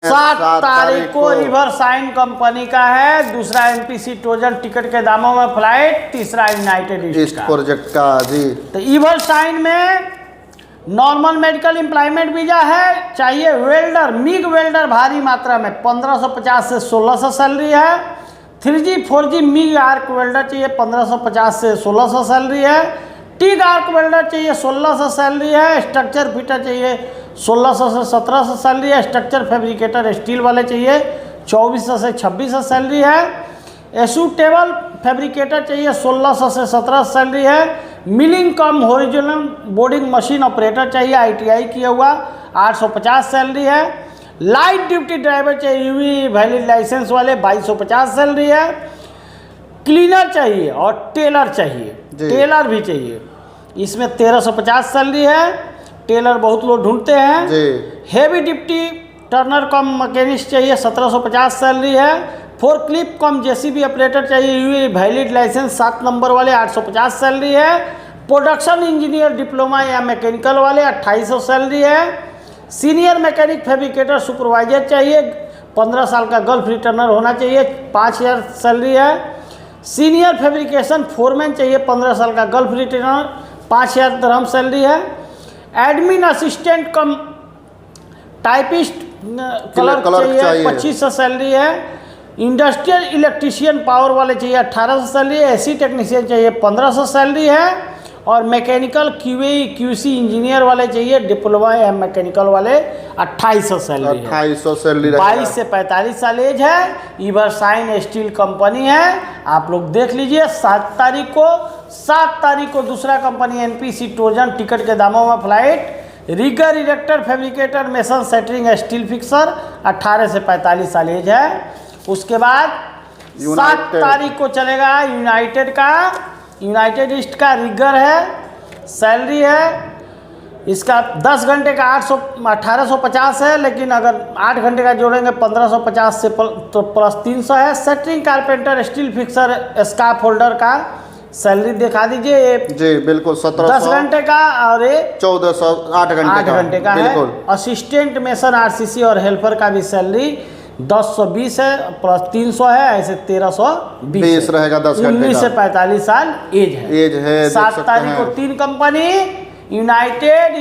7 तारीख को riverside company का है। दूसरा एनपीसी ट्रोजन टिकट के दामों में फ्लाइट, तीसरा यूनाइटेड ईस्ट प्रोजेक्ट का जी। तो रिवरसाइड में नॉर्मल मेडिकल एम्प्लॉयमेंट वीजा है, चाहिए वेल्डर, मिग वेल्डर भारी मात्रा में 1550 से 1600 सैलरी है। 3G 4G MiG arc welder चाहिए 1550 से 1600 सैलरी है। टिग आर्क वेल्डर चाहिए 1600 सैलरी है। स्ट्रक्चर फिटर चाहिए 1600 से 1700 सैलरी है। स्ट्रक्चर फैब्रिकेटर स्टील वाले चाहिए 2400 से 2600 सैलरी है। एसूटेबल फैब्रिकेटर चाहिए 1600 से 1700 सैलरी है। मिलिंग कम हॉरिजॉन्टल बोर्डिंग मशीन ऑपरेटर चाहिए ITI किया हुआ 850 सैलरी है। लाइट ड्यूटी ड्राइवर चाहिए यूवी वैलिड लाइसेंस वाले 2250 सैलरी है। क्लीनर चाहिए और टेलर चाहिए, टेलर भी चाहिए, इसमें 1350 सैलरी है। टेलर बहुत लोग ढूंढते हैं। हेवी ड्यूटी टर्नर कम मैकेनिस्ट चाहिए 1750 सैलरी है। फोर्कलिफ्ट कम JCB ऑपरेटर चाहिए यूवी वैलिड लाइसेंस 7 नंबर वाले 850 सैलरी है। प्रोडक्शन इंजीनियर डिप्लोमा या मैकेनिकल वाले 2800 सैलरी है। सीनियर मैकेनिक फैब्रिकेटर सुपरवाइजर चाहिए 15 साल का गल्फ रिटर्नर होना चाहिए 5000 सैलरी है। सीनियर फैब्रिकेशन फोरमैन चाहिए 15 साल का गल्फ रिटर्नर 5000 दरहम सैलरी है। एडमिन असिस्टेंट कम टाइपिस्ट क्लर्क चाहिए 2500 सैलरी है। इंडस्ट्रियल इलेक्ट्रीशियन पावर वाले चाहिए 1800 सैलरी है। AC टेक्नीशियन चाहिए 1500 सैलरी है। और मैकेनिकल QA QC इंजीनियर वाले चाहिए डिप्लोमा या मैकेनिकल वाले 2800 सैलरी 2800 सैलरी 22 से 45 साल एज है। रिवरसाइड स्टील कंपनी है, आप लोग देख लीजिए। 7 तारीख को दूसरा कंपनी NPC ट्रोजन टिकट के दामों में flight, rigger erector fabricator mason centering steel fixer 18 से 45 साल एज है। उसके बाद 7 तारीख को चलेगा यूनाइटेड ईस्ट का रिगर है, सैलरी है इसका 10 घंटे का 1850 है, लेकिन अगर 8 घंटे का जोड़ेंगे 1550 से तो प्लस 300 है। Centering carpenter steel fixer scaffolder का सैलरी दिखा दीजिए जी। बिल्कुल 1700 10 घंटे का और 1400 8 घंटे का है। असिस्टेंट मेसन RCC और हेल्पर का भी सैलरी 1020 है प्लस 300 है, ऐसे 1320 रहेगा 10 घंटे 19 से 45 साल एज है। 7 तारीख को 3 कंपनी यूनाइटेड,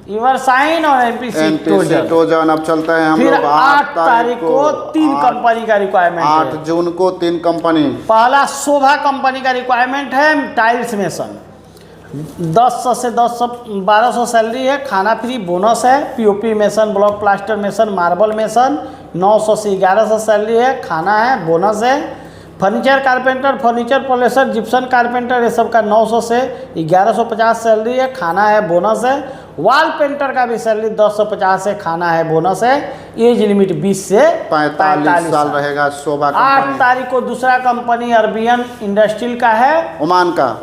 रिवरसाइड और NPC ट्रोजन। अब चलते हैं हम फिर लोग 8 तारीख को 3 कंपनी का रिक्वायरमेंट 8 जून को 3 कंपनी। पहला शोभा कंपनी का रिक्वायरमेंट है टाइल्स मेसन 1000 से 1200 सैलरी है। खाना फ्री, बोनस है। POP mason, block plaster mason, marble mason 900 से 1100 सैलरी है। खाना है, बोनस है। Furniture carpenter, furniture polisher, Gipson carpenter, ये सब का 900 से 1150 सैलरी है। खाना है, बोनस है। वॉल पेंटर का भी सैलरी 1050 है। खाना है, बोनस है। एज लिमिट 20 से 45 साल रहेगा। शोभा 8 तारीख को दूसरा कंपनी अरबियन इंडस्ट्रियल का है,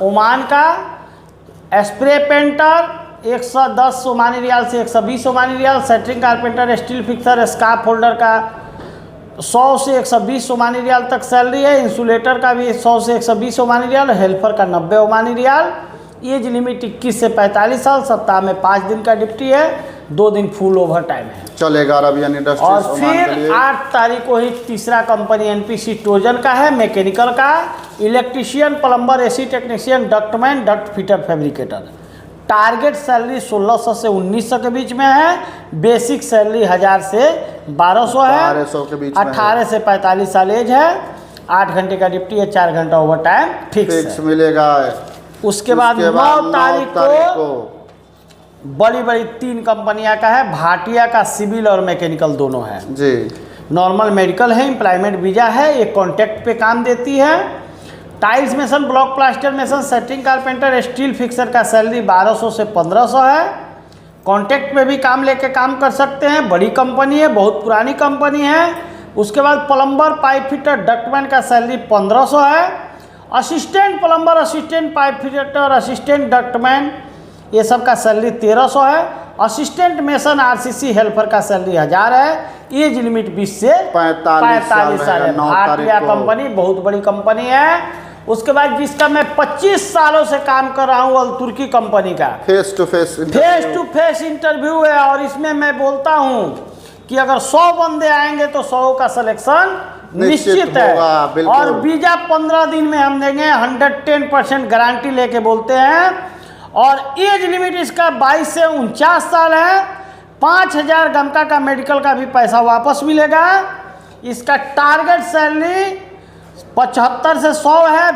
ओमान का स्प्रे पेंटर 110 ओमानी रियाल से 120 Omani rial. Centering carpenter steel fixer scaffolder का 100 से 120 ओमानी रियाल तक सैलरी है। इंसुलेटर का भी 100 से 120 ओमानी रियाल। हेल्पर का 90 ओमानी रियाल। एज लिमिट 21 से 45 साल। सप्ताह में 5 दिन का ड्यूटी है, 2 दिन फुल ओवर टाइम है, चलेगा अरबियन इंडस्ट्रीज। और फिर 8 तारीख को ही तीसरा कंपनी NPC ट्रोजन का है, मैकेनिकल का, electrician, plumber, AC technician, ductman, duct fitter, fabricator. Target salary 1600 से 1900 के बीच में है। बेसिक सैलरी 1000 से 1200 है। 1200 के बीच 18 से 45 साल एज है। 8 घंटे का ड्यूटी है, 4 घंटा ओवर टाइम फिक्स मिलेगा। उसके बाद 9 तारीख को बड़ी 3 कंपनियां का है। भाटिया का सिविल और मैकेनिकल दोनों है जी। नॉर्मल मेडिकल है, एम्प्लॉयमेंट वीजा है, ये कॉन्ट्रैक्ट पे काम देती है। Tiles mason, block plaster mason, centering carpenter steel fixer का सैलरी 1200 से 1500 है। कॉन्ट्रैक्ट पे भी काम लेके काम कर सकते हैं। बड़ी कंपनी है, बहुत पुरानी कंपनी है। उसके बाद प्लम्बर, पाइप फिटर, डक्टमैन का सैलरी 1500 है। Assistant plumber, assistant pipe fitter, assistant ductman, ये सब का सैलरी 1300 है। असिस्टेंट मेसन RCC हेल्पर का सैलरी 1000 है। एज लिमिट 20 से 45 साल है। भाटिया कंपनी बहुत बड़ी कंपनी है। उसके बाद जिसका मैं 25 सालों से काम कर रहा हूँ, अल तुर्की कंपनी का फेस टू फेस इंटरव्यू है। और इसमें मैं बोलता हूँ कि अगर 100 बंदे आएंगे तो 100 का सिलेक्शन निश्चित है। होगा, बिल्कुल। और वीजा 15 दिन में हम देंगे, 110% गारंटी लेके बोलते हैं। और एज लिमिट इसका 22 से 49 साल है। 5000 गमका का मेडिकल का भी पैसा वापस मिलेगा। इसका टारगेट सैलरी 75 से 100 है।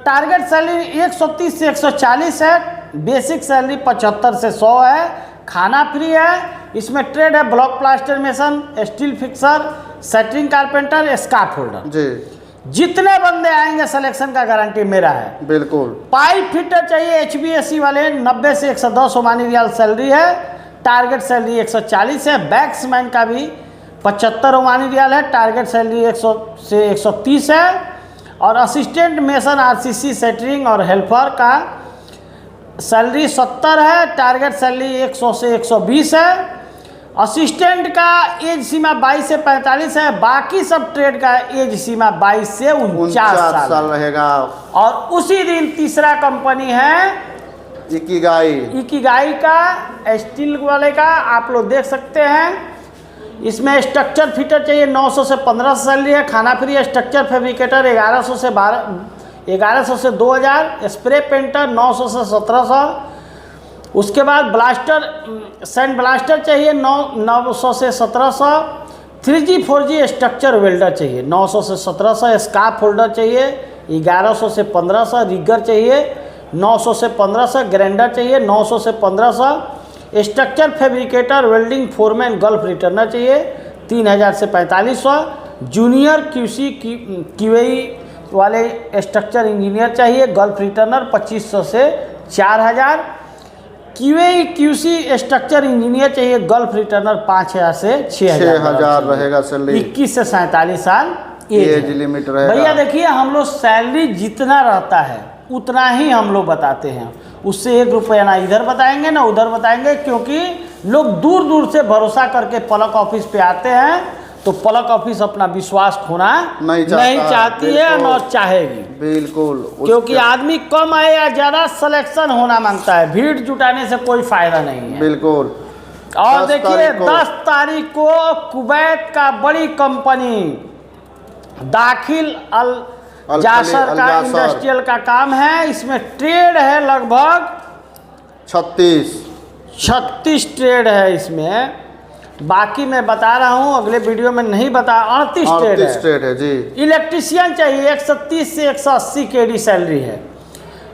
टारगेट सैलरी 130 से 140 है। बेसिक सैलरी 75 से 100 है। खाना फ्री है। इसमें ट्रेड है block plaster mason, steel fixer, centering carpenter, scaffolder. जी जितने बंदे आएंगे सिलेक्शन का गारंटी मेरा है। बिल्कुल। पाइप फिटर चाहिए HVAC वाले, 90 से 110 ओमानी रियाल सैलरी है। टारगेट सैलरी 140 है। बैक्समैन का भी 75 ओमानी रियाल है। टारगेट सैलरी 100 से 130 है। और असिस्टेंट मेसन RCC सेटरिंग और हेल्पर का सैलरी 70 है। टारगेट सैलरी 100 से 120 है। असिस्टेंट का एज सीमा 22 से 45 है। बाकी सब ट्रेड का एज सीमा 22 से 49 साल रहेगा। और उसी दिन तीसरा कंपनी है इकिगाई का, स्टील वाले का। आप लोग देख सकते हैं। इसमें स्ट्रक्चर फिटर चाहिए, 900 से 1500 सैलरी है। खाना फ्री है। स्ट्रक्चर फैब्रिकेटर 1100 से 2000। स्प्रे पेंटर 900 से 1700। उसके बाद ब्लास्टर, सैंड ब्लास्टर चाहिए 900 से 1700। 3G 4G स्ट्रक्चर वेल्डर चाहिए 900 से 1700। स्काफ होल्डर चाहिए 1100 से 1500। रिगर चाहिए 900 से 1500। ग्राइंडर चाहिए 900 से 1500। Structure fabricator, welding foreman, gulf returner चाहिए 3000 से 4500। जूनियर QC QA वाले स्ट्रक्चर इंजीनियर चाहिए, गल्फ रिटर्नर 2500 से 4000। QA QC स्ट्रक्चर इंजीनियर चाहिए, गल्फ रिटर्नर 5000 से 6000 रहेगा सैलरी। 21 से 47 साल एज लिमिट रहेगा। भैया देखिए, हम लोग सैलरी जितना रहता है उतना ही हम लोग बताते हैं। उससे 1 रुपया ना इधर बताएंगे ना उधर बताएंगे, क्योंकि लोग दूर दूर से भरोसा करके पलक ऑफिस पे आते हैं। तो पलक ऑफिस अपना विश्वास खोना नहीं चाहती है, न चाहेगी। बिल्कुल। क्योंकि आदमी कम आए या ज़्यादा, सिलेक्शन होना मांगता है। भीड़ जुटाने से कोई फायदा नहीं है। बिल्कुल। और देखिए 10 तारीख को कुवैत का बड़ी कंपनी दाखिल अल जासर का इंडस्ट्रियल का काम है। इसमें ट्रेड है लगभग 36 ट्रेड है इसमें। बाकी मैं बता रहा हूँ, अगले वीडियो में नहीं बता। 38 ट्रेड है जी। इलेक्ट्रीशियन चाहिए 130 से 180 KD सैलरी है।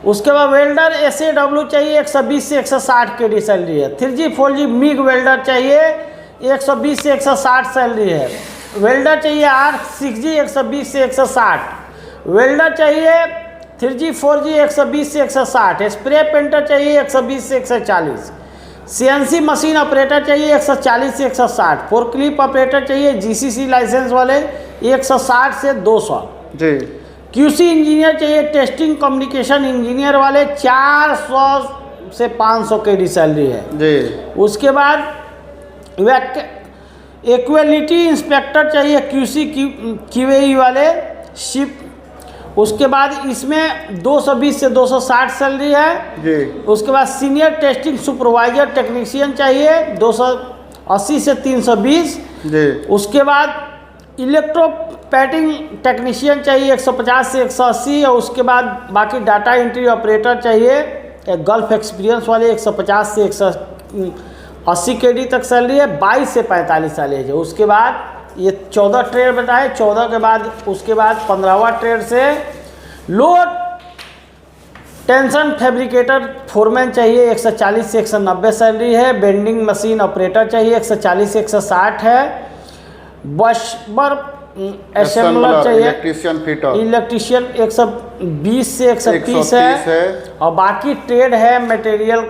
उसके बाद वेल्डर SAW चाहिए 120 से 160 KD सैलरी है। 3G 4G मिग वेल्डर चाहिए 120 से 160 सैलरी है। वेल्डर चाहिए 6G 120 से 160। वेल्डर चाहिए 3G 4G 120 से 160। स्प्रे पेंटर चाहिए 120 से 140। CNC मशीन ऑपरेटर चाहिए 140 से 160। फोरक्लिप ऑपरेटर चाहिए GCC लाइसेंस वाले 160 से 200 जी। QC इंजीनियर चाहिए, टेस्टिंग कम्युनिकेशन इंजीनियर वाले 400 से 500 KD सैलरी है जी। उसके बाद इक्वलिटी इंस्पेक्टर चाहिए QC QA वाले शिप। उसके बाद इसमें 220 से 260 सैलरी है जी। उसके बाद सीनियर टेस्टिंग सुपरवाइजर टेक्नीशियन चाहिए 280 से 320 जी। उसके बाद इलेक्ट्रोपैटिंग टेक्नीशियन चाहिए 150 से 180। और उसके बाद बाकी डाटा एंट्री ऑपरेटर चाहिए गल्फ एक्सपीरियंस वाले 150 से 180 KD तक सैलरी है। 22 से 45 साल एज है। उसके बाद ये 14 ट्रेड बताए। 14 के बाद उसके बाद 15वां ट्रेड से लो टेंशन फैब्रिकेटर फोरमैन चाहिए 140 से 190 सैलरी है। बेंडिंग मशीन ऑपरेटर चाहिए 140 से 160 है। बशबर असेंबलर चाहिए, इलेक्ट्रीशियन 120 से 130 है। और बाकी ट्रेड है मटेरियल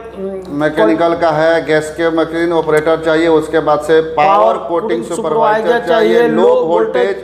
मैकेनिकल का है, गैस के मशीन ऑपरेटर चाहिए। उसके बाद से पावर कोटिंग सुपरवाइजर चाहिए, लो वोल्टेज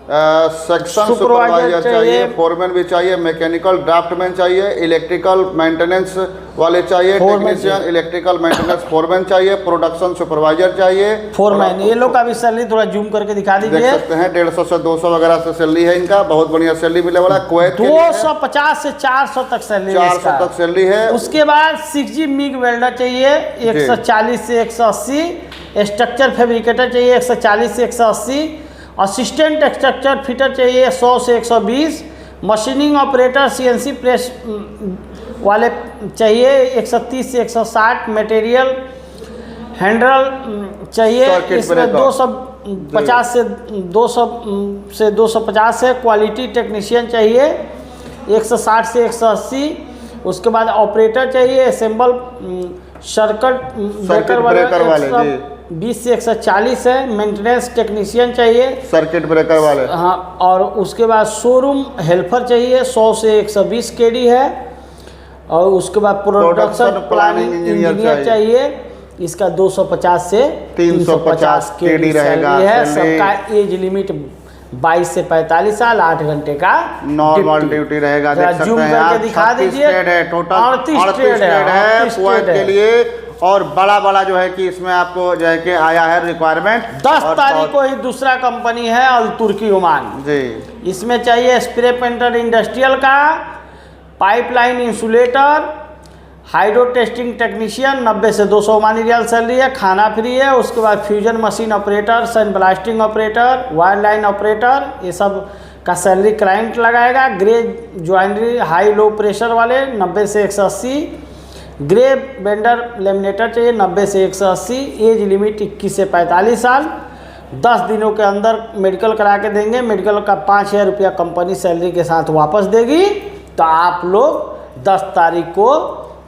सेक्शन सुपरवाइजर चाहिए, फोरमैन भी चाहिए, मैकेनिकल ड्राफ्टमैन चाहिए, इलेक्ट्रिकल मेंटेनेंस वाले चाहिए, टेक्नीशियन इलेक्ट्रिकल मेंटेनेंस फोरमैन चाहिए, प्रोडक्शन सुपरवाइजर चाहिए, फोरमैन। ये लोग का भी सैलरी थोड़ा जूम करके दिखा दीजिए। देख सकते हैं 150 से 200 वगैरह से सैलरी है इनका। बहुत बढ़िया सैलरी मिलने वाला है। कुवैत 250 से 400 तक सैलरी, 400 तक सैलरी है। उसके बाद 6G मिग वेल्डर चाहिए 140 से 180। स्ट्रक्चर फैब्रिकेटर चाहिए 140 से 180, असिस्टेंट स्ट्रक्चर फिटर चाहिए 100 से 120, मशीनिंग ऑपरेटर CNC प्रेस वाले चाहिए 130 से 160, मटेरियल हैंडल चाहिए इसमें 250 से 250 है, क्वालिटी टेक्नीशियन चाहिए 160 से 180, उसके बाद ऑपरेटर चाहिए असेंबल सर्किट ब्रेकर वाले 20 से 140 है, मेंटेनेंस टेक्नीशियन चाहिए सर्किट ब्रेकर वाले, हाँ, और उसके बाद शोरूम हेल्पर चाहिए 100 से 120 KD है, और उसके बाद प्रोडक्शन प्लानिंग इंजीनियर चाहिए, इसका 250 से 350 KD रहेगा है। सबका एज लिमिट 22 से 45 साल, 8 घंटे का नॉर्मल ड्यूटी रहेगा। देख सकते हैं आप, दिखा दीजिए, टोटल 38 ट्रेड है पॉइंट के लिए, और बड़ा बड़ा जो है कि इसमें आपको जो है कि आया है रिक्वायरमेंट 10 तारीख को ही दूसरा कंपनी है अल तुर्की ओमान जी। इसमें चाहिए स्प्रे पेंटर इंडस्ट्रियल का, pipeline insulator, hydro testing technician 90 से 200 ओमानी रियाल सैलरी है, खाना फ्री है। उसके बाद fusion machine operator, sand blasting operator, wire line operator, ये सब का सैलरी क्लाइंट लगाएगा। ग्रे ज्वाइनरी हाई लो प्रेशर वाले 90 से 180, ग्रे बेंडर लेमिनेटर चाहिए 90 से 180, एज लिमिट 21 से 45 साल, 10 दिनों के अंदर मेडिकल करा के देंगे। मेडिकल का 5000 रुपया कंपनी सैलरी के साथ वापस देगी। तो आप लोग 10 तारीख को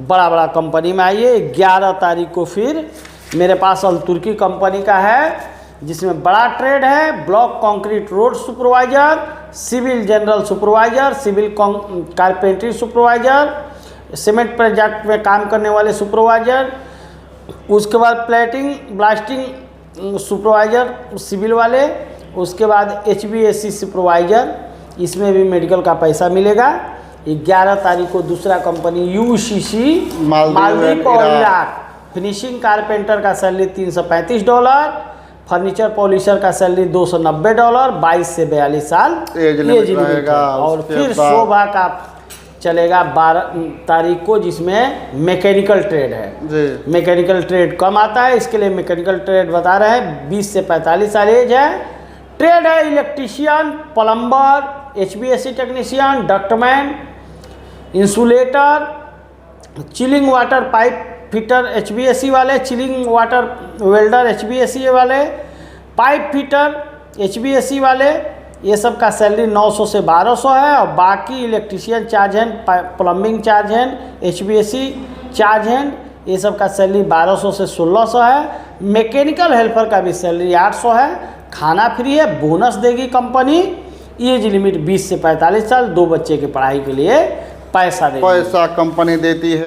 बड़ा बड़ा कंपनी में आइए। 11 तारीख को फिर मेरे पास अल तुर्की कंपनी का है, जिसमें बड़ा ट्रेड है, block concrete road supervisor, civil general supervisor, civil carpentry supervisor, cement project में काम करने वाले सुपरवाइजर, उसके बाद प्लेटिंग ब्लास्टिंग सुपरवाइजर सिविल वाले, उसके बाद HVAC सुपरवाइजर, इसमें भी मेडिकल का पैसा मिलेगा। 11 तारीख को दूसरा कंपनी UCC मालदीव और इराक, फिनिशिंग कारपेंटर का सैलरी $335, फर्नीचर पॉलिशर का सैलरी $290, 22 से 42 साल एज लिमिट रहेगा। और फिर शोभा का चलेगा 12 तारीख को, जिसमें मैकेनिकल ट्रेड है जी। मैकेनिकल ट्रेड कम आता है, इसके लिए मैकेनिकल ट्रेड बता रहे हैं। 20 से 45 साल एज है। ट्रेड है electrician, plumber, HVAC technician, ductman, insulator, chilling water pipe fitter HVAC वाले, चिलिंग वाटर वेल्डर HVAC वाले, पाइप फिटर HVAC वाले, ये सब का सैलरी 900 से 1200 है। और बाकी electrician charge hand, plumbing charge hand, HVAC charge hand, ये सब का सैलरी 1200 से 1600 है। मैकेनिकल हेल्पर का भी सैलरी 800 है। खाना फ्री है, बोनस देगी कंपनी। एज लिमिट 20 से 45 साल, 2 बच्चे की पढ़ाई के लिए पैसा कंपनी देती है।